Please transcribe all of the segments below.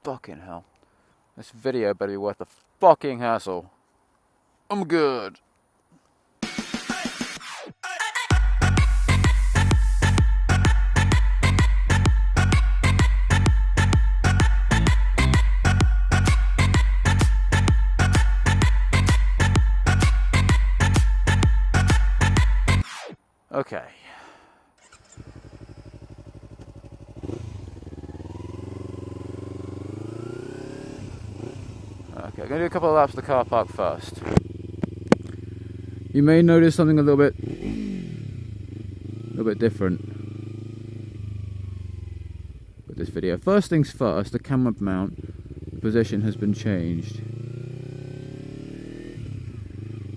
Fucking hell. This video better be worth the fucking hassle. I'm good. Okay. Okay, I'm going to do a couple of laps of the car park first. You may notice something a little bit different with this video. First things first, the camera mount position has been changed.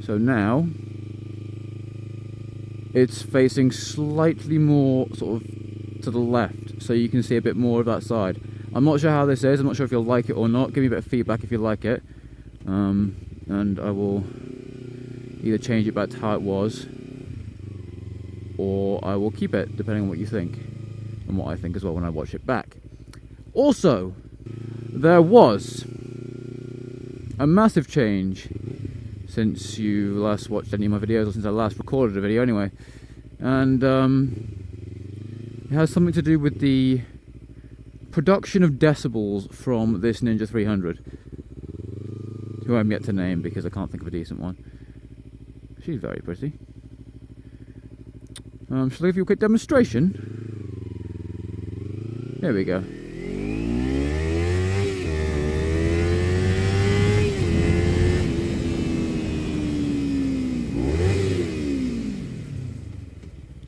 So now it's facing slightly more sort of to the left, so you can see a bit more of that side. I'm not sure how this is, I'm not sure if you'll like it or not. Give me a bit of feedback if you like it. And I will either change it back to how it was, or I will keep it, depending on what you think, and what I think as well when I watch it back. Also, there was a massive change since you last watched any of my videos, or since I last recorded a video anyway. And it has something to do with the production of decibels from this Ninja 300, who I'm yet to name because I can't think of a decent one. She's very pretty. Shall I give you a quick demonstration? Here we go.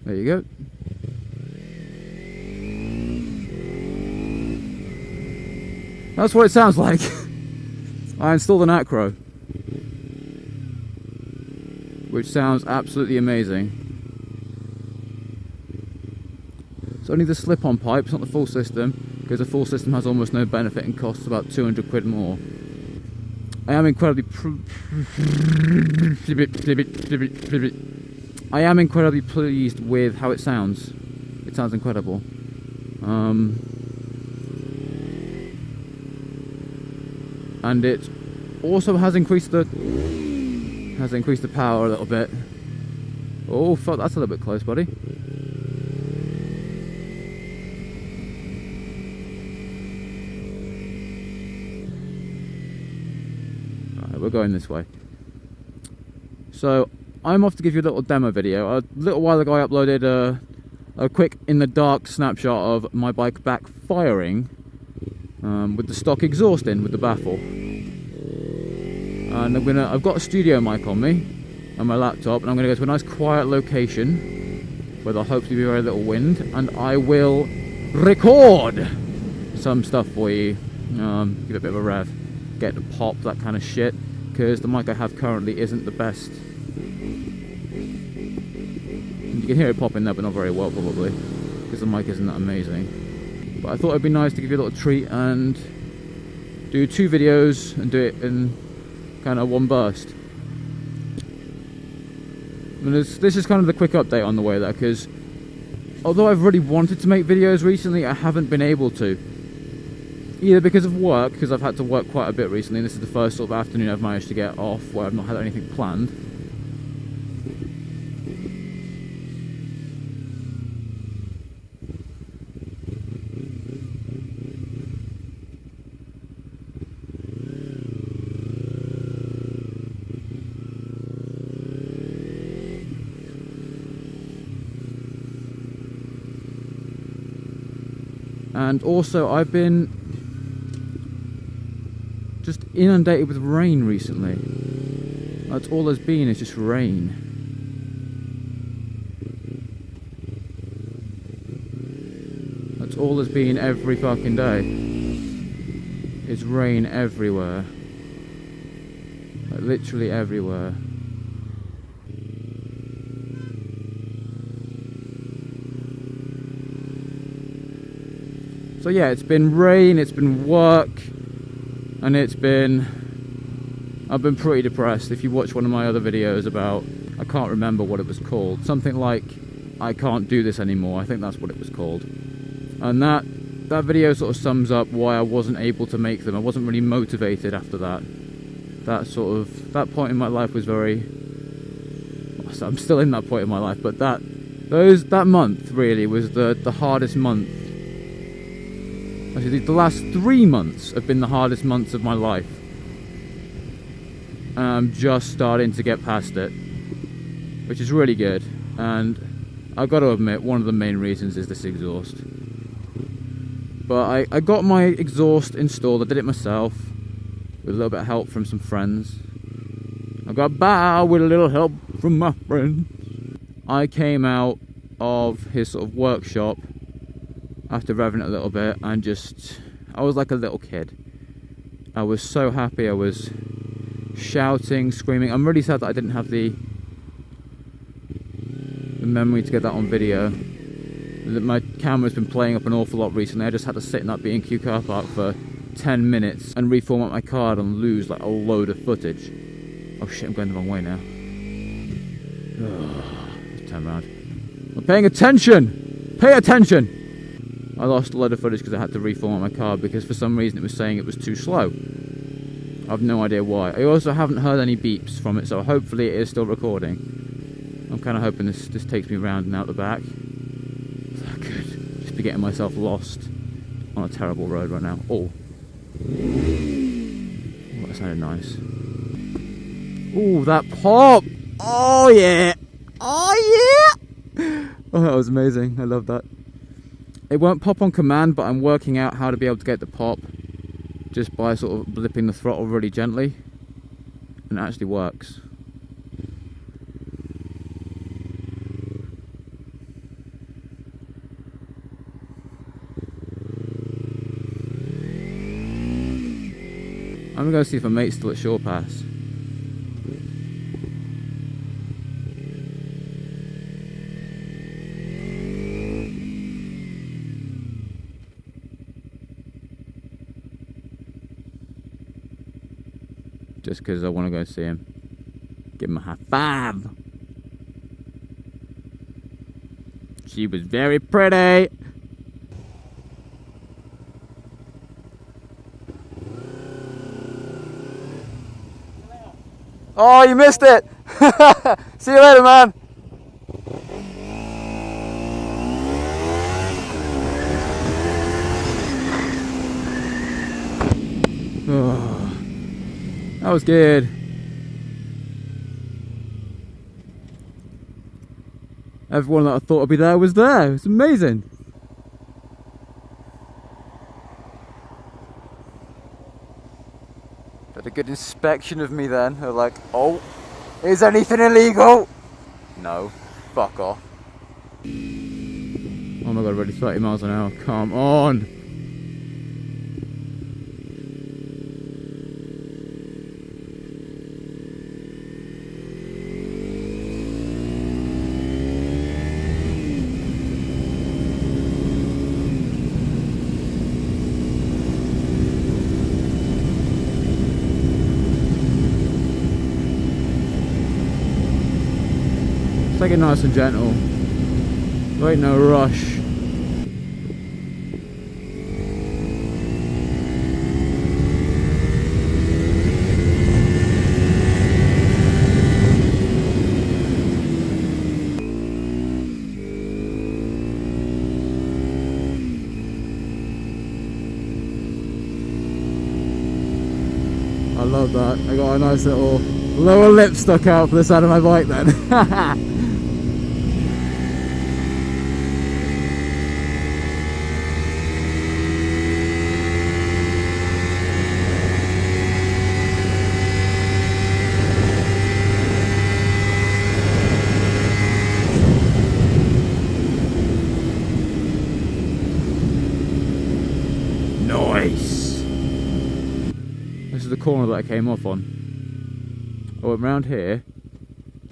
There you go. That's what it sounds like. I installed an Acro, which sounds absolutely amazing. It's only the slip-on pipe, it's not the full system, because the full system has almost no benefit and costs about 200 quid more. I am incredibly pleased with how it sounds. It sounds incredible. And it also has increased the power a little bit. Oh fuck, that's a little bit close, buddy. Right, we're going this way. So I'm off to give you a little demo video. A little while ago I uploaded a quick in the dark snapshot of my bike backfiring with the stock exhaust in, with the baffle. And I've got a studio mic on me and my laptop, and I'm gonna go to a nice quiet location where there'll hopefully be very little wind, and I will record some stuff for you. Give it a bit of a rev, get the pop, that kind of shit, because the mic I have currently isn't the best. You can hear it popping there, but not very well probably, because the mic isn't that amazing. But I thought it'd be nice to give you a little treat and do 2 videos and do it in kind of one burst. And this is kind of the quick update on the way there, because although I've really wanted to make videos recently, I haven't been able to. Either because of work, because I've had to work quite a bit recently, and this is the first sort of afternoon I've managed to get off where I've not had anything planned. And also, I've been just inundated with rain recently. That's all there's been, is just rain. That's all there's been every fucking day. It's rain everywhere. Like, literally everywhere. So yeah, it's been rain, it's been work, and I've been pretty depressed. If you watch one of my other videos about, I can't remember what it was called, something like, I can't do this anymore, I think that's what it was called. And that that video sort of sums up why I wasn't able to make them. I wasn't really motivated after that. That point in my life was very... I'm still in that point in my life, but that month really was the hardest month. Actually, the last 3 months have been the hardest months of my life. And I'm just starting to get past it, which is really good. And I've got to admit, one of the main reasons is this exhaust. But I got my exhaust installed. I did it myself with a little bit of help from some friends. I got by with a little help from my friends. I came out of his sort of workshop after revving it a little bit and I was like a little kid. I was so happy. I was shouting, screaming. I'm really sad that I didn't have the memory to get that on video. My camera's been playing up an awful lot recently. I just had to sit in that B&Q car park for 10 minutes and reformat my card and lose like a load of footage. Oh shit, I'm going the wrong way now. Let's turn around. I'm paying attention! Pay attention! I lost a load of footage because I had to reformat my card because for some reason it was saying it was too slow. I have no idea why. I also haven't heard any beeps from it, so hopefully it is still recording. I'm kind of hoping this takes me round and out the back. I could just be getting myself lost on a terrible road right now. Oh, that sounded nice. Oh, that pop! Oh yeah! Oh yeah! Oh, that was amazing. I love that. It won't pop on command, but I'm working out how to be able to get the pop just by sort of blipping the throttle really gently, and it actually works. I'm gonna go see if my mate's still at Shore Pass. Just because I want to go see him. Give him a high five. She was very pretty. Oh, you missed it! See you later, man! Oh, that was good. Everyone that I thought would be there was there. It's amazing. Had a good inspection of me then. They're like, oh, is anything illegal? No, fuck off. Oh my god, already 30 miles an hour. Come on. Take it nice and gentle. There ain't no rush. I love that. I got a nice little lower lip stuck out for the side of my bike then. Nice! This is the corner that I came off on. I went round here,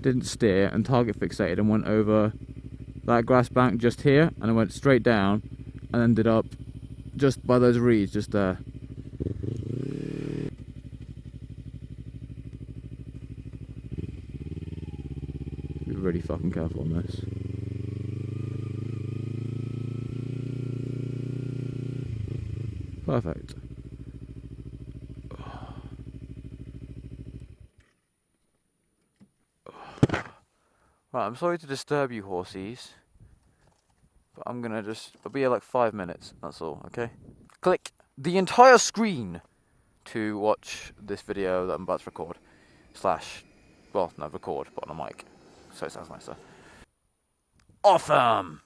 didn't steer and target fixated and went over that grass bank just here, and I went straight down and ended up just by those reeds just there. Be really fucking careful on this. Perfect. Right, I'm sorry to disturb you, horsies. But I'm gonna I'll be here like 5 minutes, that's all, okay? Click the entire screen to watch this video that I'm about to record. Well, no, record, but on a mic. So it sounds nicer. Awesome!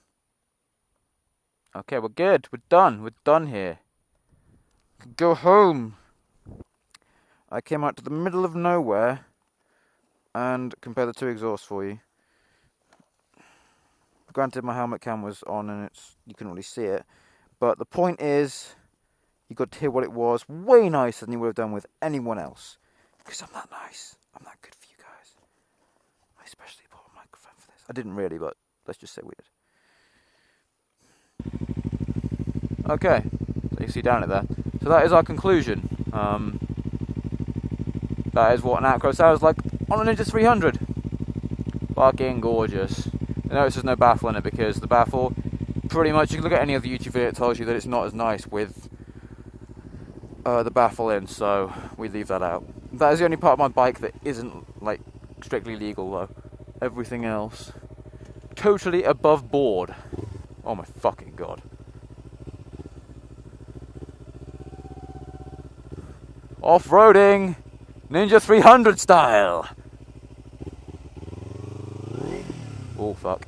Okay, we're good. We're done. We're done here. Go home. I came out to the middle of nowhere and compared the two exhausts for you. Granted, my helmet cam was on and you couldn't really see it, but the point is, you got to hear what it was. Way nicer than you would have done with anyone else. Because I'm that nice. I'm that good for you guys. I especially bought a microphone for this. I didn't really, but let's just say we did. Okay, so you see down it there. So that is our conclusion. That is what an Acro sounds like on a Ninja 300. Fucking gorgeous. Notice there's no baffle in it because the baffle, pretty much, you can look at any of the YouTube video, it tells you that it's not as nice with the baffle in, so we leave that out. That is the only part of my bike that isn't, like, strictly legal, though. Everything else, totally above board. Oh my fucking god. Off-roading! Ninja 300 style! Oh, fuck.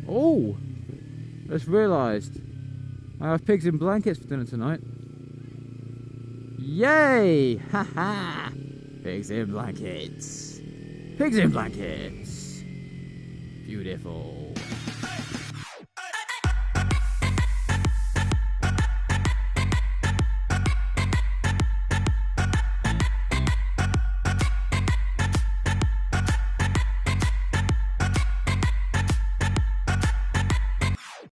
Oh! Just realised. I have pigs in blankets for dinner tonight. Yay! Ha ha! Pigs in blankets. Pigs in blankets. Beautiful.